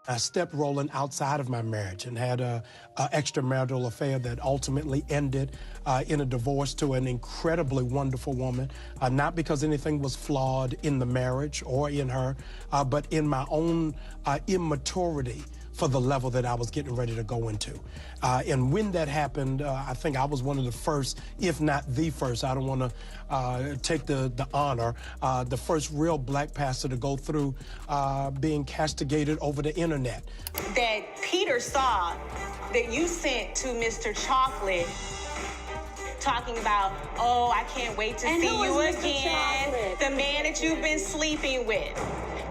I stepped rolling outside of my marriage and had a extramarital affair that ultimately ended in a divorce to an incredibly wonderful woman, not because anything was flawed in the marriage or in her, but in my own immaturity for the level that I was getting ready to go into. And when that happened, I think I was one of the first, if not the first, I don't want to take the honor, the first real black pastor to go through being castigated over the internet. That Peter saw that you sent to Mr. Chocolate talking about, oh, I can't wait to see you again. The man that you've been sleeping with.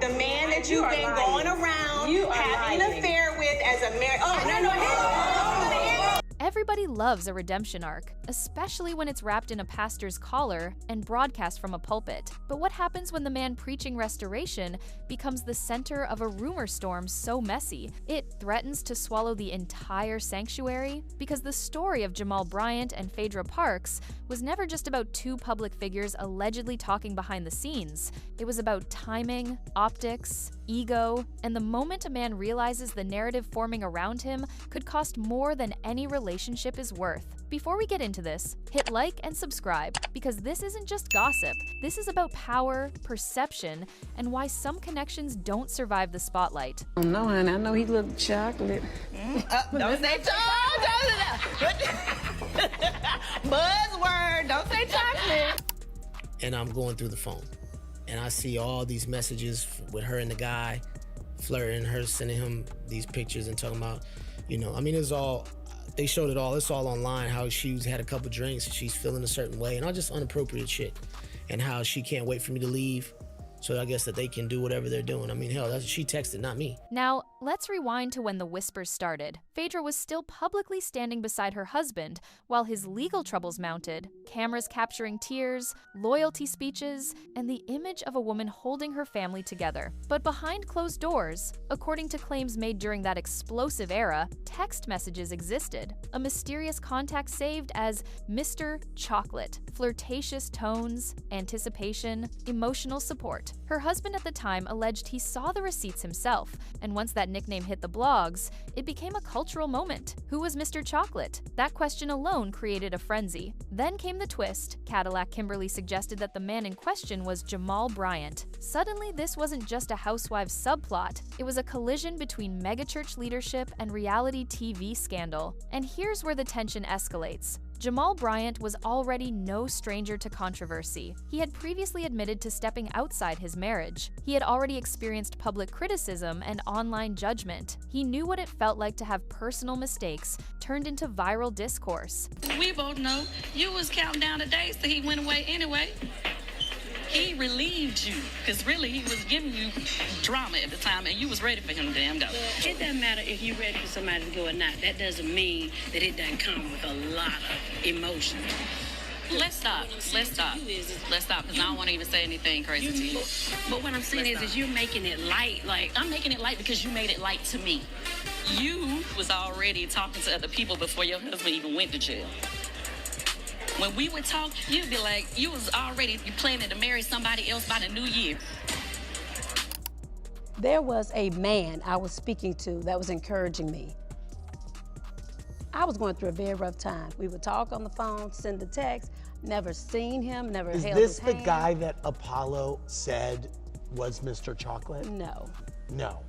The man that you've been going around having an affair with as a married. Oh, no. Everybody loves a redemption arc, especially when it's wrapped in a pastor's collar and broadcast from a pulpit. But what happens when the man preaching restoration becomes the center of a rumor storm so messy it threatens to swallow the entire sanctuary? Because the story of Jamal Bryant and Phaedra Parks was never just about two public figures allegedly talking behind the scenes. It was about timing, optics, ego, and the moment a man realizes the narrative forming around him could cost more than any relationship is worth. Before we get into this, hit like and subscribe, because this isn't just gossip. This is about power, perception, and why some connections don't survive the spotlight. Oh no, honey, I know he looked chocolate. Don't say chocolate. Buzzword, don't say chocolate. And I'm going through the phone, and I see all these messages with her and the guy flirting, her sending him these pictures and talking about, I mean, it's all, they showed it all. It's all online, how she's had a couple drinks and she's feeling a certain way and all just inappropriate shit, and how she can't wait for me to leave. So I guess that they can do whatever they're doing. I mean, hell, she texted, not me. Now, let's rewind to when the whispers started. Phaedra was still publicly standing beside her husband while his legal troubles mounted, cameras capturing tears, loyalty speeches, and the image of a woman holding her family together. But behind closed doors, according to claims made during that explosive era, text messages existed. A mysterious contact saved as Mr. Chocolate, flirtatious tones, anticipation, emotional support. Her husband at the time alleged he saw the receipts himself, and once that nickname hit the blogs, it became a cultural moment. Who was Mr. Chocolate? That question alone created a frenzy. Then came the twist. Cadillac Kimberly suggested that the man in question was Jamal Bryant. Suddenly, this wasn't just a housewives subplot. It was a collision between megachurch leadership and reality TV scandal. And here's where the tension escalates. Jamal Bryant was already no stranger to controversy. He had previously admitted to stepping outside his marriage. He had already experienced public criticism and online judgment. He knew what it felt like to have personal mistakes turned into viral discourse. We both know you was counting down the days till he went away anyway. He relieved you, because really he was giving you drama at the time, and you was ready for him to damn go. It doesn't matter if you're ready for somebody to go or not. That doesn't mean that it doesn't come with a lot of emotion. Let's stop, because I don't want to even say anything crazy to you. But what I'm saying is you're making it light. Like, I'm making it light because you made it light to me. You was already talking to other people before your husband even went to jail. When we would talk, you'd be like, you was already planning to marry somebody else by the new year. There was a man I was speaking to that was encouraging me. I was going through a very rough time. We would talk on the phone, send the text, never seen him, never held his hand. Is this the guy that Apollo said was Mr. Chocolate? No. No.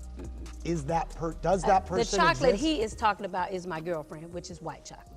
Is that does that person The chocolate exist? he is talking about is my girlfriend, which is white chocolate.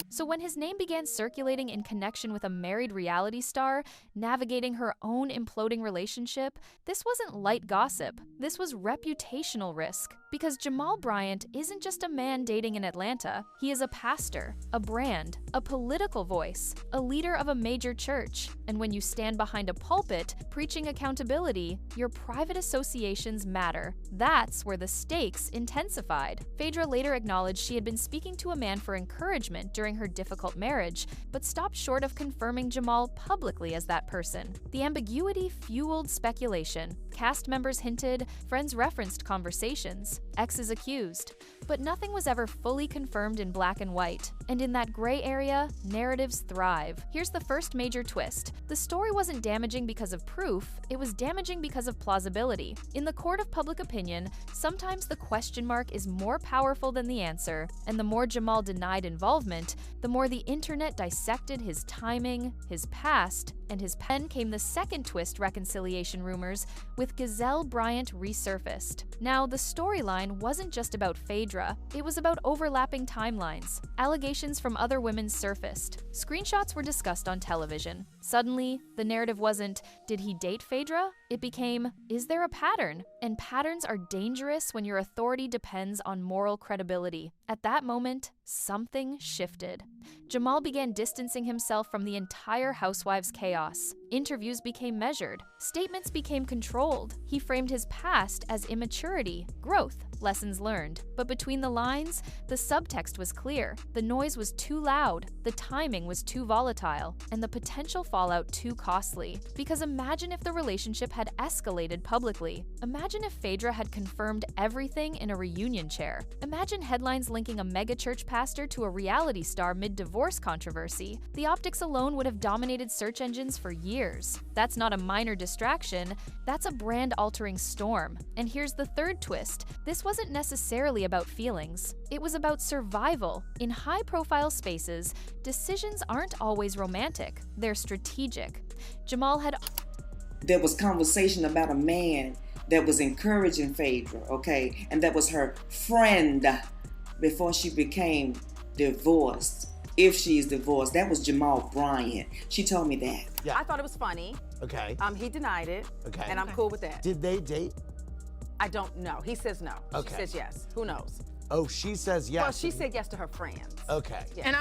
So when his name began circulating in connection with a married reality star navigating her own imploding relationship, this wasn't light gossip. This was reputational risk. Because Jamal Bryant isn't just a man dating in Atlanta. He is a pastor, a brand, a political voice, a leader of a major church. And when you stand behind a pulpit preaching accountability, your private associations matter. That's where the stakes intensified. Phaedra later acknowledged she had been speaking to a man for encouragement engagement during her difficult marriage, but stopped short of confirming Jamal publicly as that person. The ambiguity fueled speculation. Cast members hinted, friends referenced conversations, exes accused. But nothing was ever fully confirmed in black and white. And in that gray area, narratives thrive. Here's the first major twist. The story wasn't damaging because of proof, it was damaging because of plausibility. In the court of public opinion, sometimes the question mark is more powerful than the answer, and the more Jamal denied involvement, the more the internet dissected his timing, his past, and his pen. Came the second twist reconciliation rumors, with Jamal Bryant resurfaced. Now, the storyline wasn't just about Phaedra, it was about overlapping timelines. Allegations from other women surfaced. Screenshots were discussed on television. Suddenly, the narrative wasn't, did he date Phaedra? It became, is there a pattern? And patterns are dangerous when your authority depends on moral credibility. At that moment, something shifted. Jamal began distancing himself from the entire housewives' chaos. Interviews became measured. Statements became controlled. He framed his past as immaturity, growth, lessons learned. But between the lines, the subtext was clear. The noise was too loud, the timing was too volatile, and the potential fallout too costly. Because imagine if the relationship had escalated publicly. Imagine if Phaedra had confirmed everything in a reunion chair. Imagine headlines linking a megachurch pastor to a reality star mid-divorce controversy. The optics alone would have dominated search engines for years. That's not a minor distraction, that's a brand-altering storm. And here's the third twist. This wasn't necessarily about feelings. It was about survival. In high-profile spaces, decisions aren't always romantic. They're strategic. Jamal had... There was conversation about a man that was encouraging Phaedra, okay? And that was her friend before she became divorced. If she's divorced, that was Jamal Bryant. She told me that. Yeah. I thought it was funny. Okay. He denied it. Okay. And I'm cool with that. Did they date? I don't know. He says no. Okay. She says yes. Who knows? Oh, she says yes. Well, she said yes to her friends. Okay. Yeah. And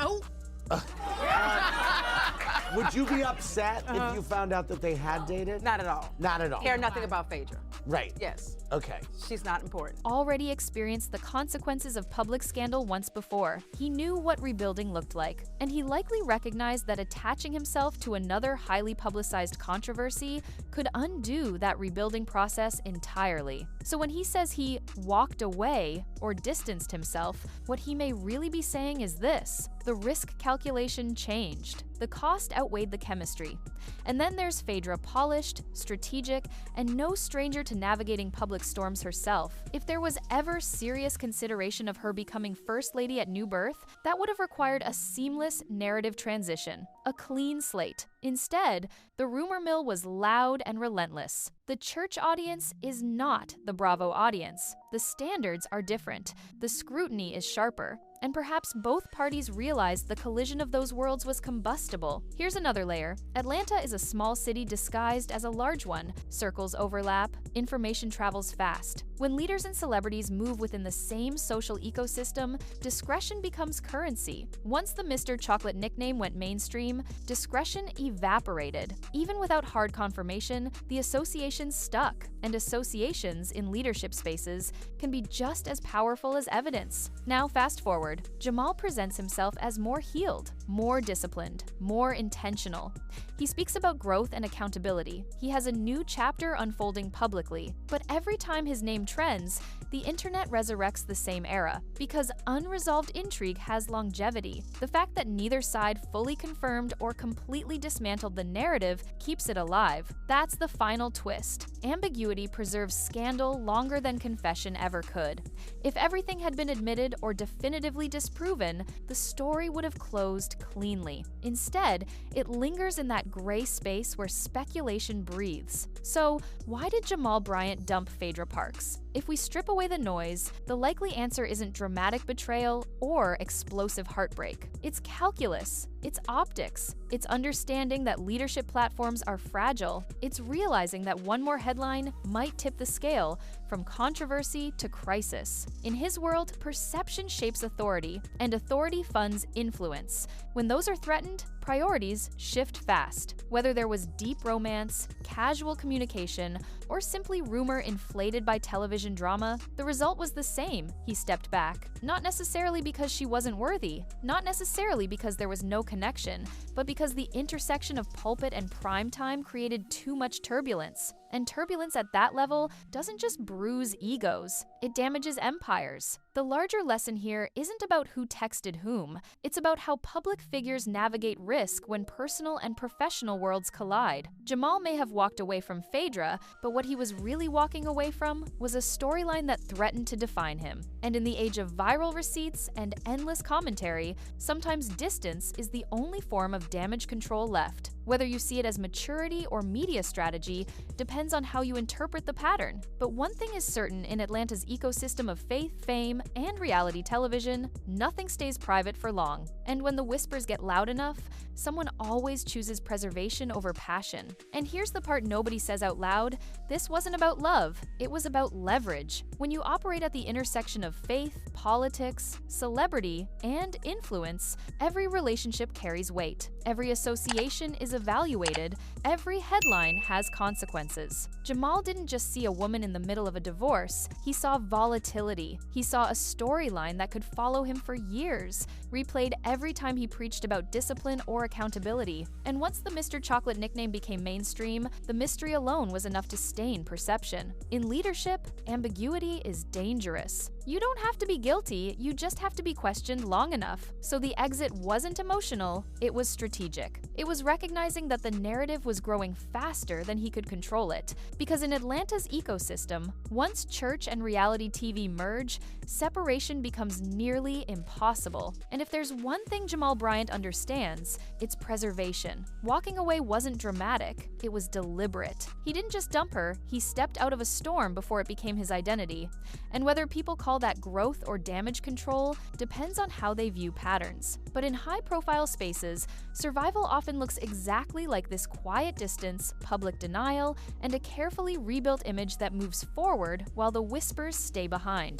would you be upset if you found out that they had dated? Not at all. Not at all. Care nothing about Phaedra. Right. Yes. Okay. She's not important. Already experienced the consequences of public scandal once before. He knew what rebuilding looked like, and he likely recognized that attaching himself to another highly publicized controversy could undo that rebuilding process entirely. So when he says he walked away or distanced himself, what he may really be saying is this: the risk calculation changed. The cost outweighed the chemistry. And then there's Phaedra, polished, strategic, and no stranger to navigating public storms herself. If there was ever serious consideration of her becoming First Lady at New Birth, that would have required a seamless narrative transition, a clean slate. Instead, the rumor mill was loud and relentless. The church audience is not the Bravo audience. The standards are different. The scrutiny is sharper. And perhaps both parties realized the collision of those worlds was combustible. Here's another layer. Atlanta is a small city disguised as a large one. Circles overlap, information travels fast. When leaders and celebrities move within the same social ecosystem, discretion becomes currency. Once the Mr. Chocolate nickname went mainstream, discretion evaporated. Even without hard confirmation, the associations stuck. And associations in leadership spaces can be just as powerful as evidence. Now fast forward. Jamal presents himself as more healed, more disciplined, more intentional. He speaks about growth and accountability. He has a new chapter unfolding publicly. But every time his name trends, the internet resurrects the same era, because unresolved intrigue has longevity. The fact that neither side fully confirmed or completely dismantled the narrative keeps it alive. That's the final twist. Ambiguity preserves scandal longer than confession ever could. If everything had been admitted or definitively disproven, the story would have closed cleanly. Instead, it lingers in that gray space where speculation breathes. So, why did Jamal Bryant dump Phaedra Parks? If we strip away the noise, the likely answer isn't dramatic betrayal or explosive heartbreak. It's calculus. It's optics. It's understanding that leadership platforms are fragile. It's realizing that one more headline might tip the scale from controversy to crisis. In his world, perception shapes authority, and authority funds influence. When those are threatened, priorities shift fast. Whether there was deep romance, casual communication, or simply rumor inflated by television drama, the result was the same. He stepped back. Not necessarily because she wasn't worthy, not necessarily because there was no connection, but because the intersection of pulpit and primetime created too much turbulence. And turbulence at that level doesn't just bruise egos, it damages empires. The larger lesson here isn't about who texted whom, it's about how public figures navigate risk when personal and professional worlds collide. Jamal may have walked away from Phaedra, but what he was really walking away from was a storyline that threatened to define him. And in the age of viral receipts and endless commentary, sometimes distance is the only form of damage control left. Whether you see it as maturity or media strategy depends on how you interpret the pattern. But one thing is certain in Atlanta's ecosystem of faith, fame, and reality television, nothing stays private for long. And when the whispers get loud enough, someone always chooses preservation over passion. And here's the part nobody says out loud: this wasn't about love, it was about leverage. When you operate at the intersection of faith, politics, celebrity, and influence, every relationship carries weight. Every association is evaluated, every headline has consequences. Jamal didn't just see a woman in the middle of a divorce, he saw volatility. He saw a storyline that could follow him for years, replayed every time he preached about discipline or accountability. And once the Mr. Chocolate nickname became mainstream, the mystery alone was enough to stain perception. In leadership, ambiguity is dangerous. You don't have to be guilty, you just have to be questioned long enough. So the exit wasn't emotional, it was strategic. It was recognizing that the narrative was growing faster than he could control it. Because in Atlanta's ecosystem, once church and reality TV merge, separation becomes nearly impossible. And if there's one thing Jamal Bryant understands, it's preservation. Walking away wasn't dramatic, it was deliberate. He didn't just dump her, he stepped out of a storm before it became his identity. And whether people call that growth or damage control depends on how they view patterns. But in high-profile spaces, survival often looks exactly like this quiet distance, public denial, and a carefully rebuilt image that moves forward while the whispers stay behind.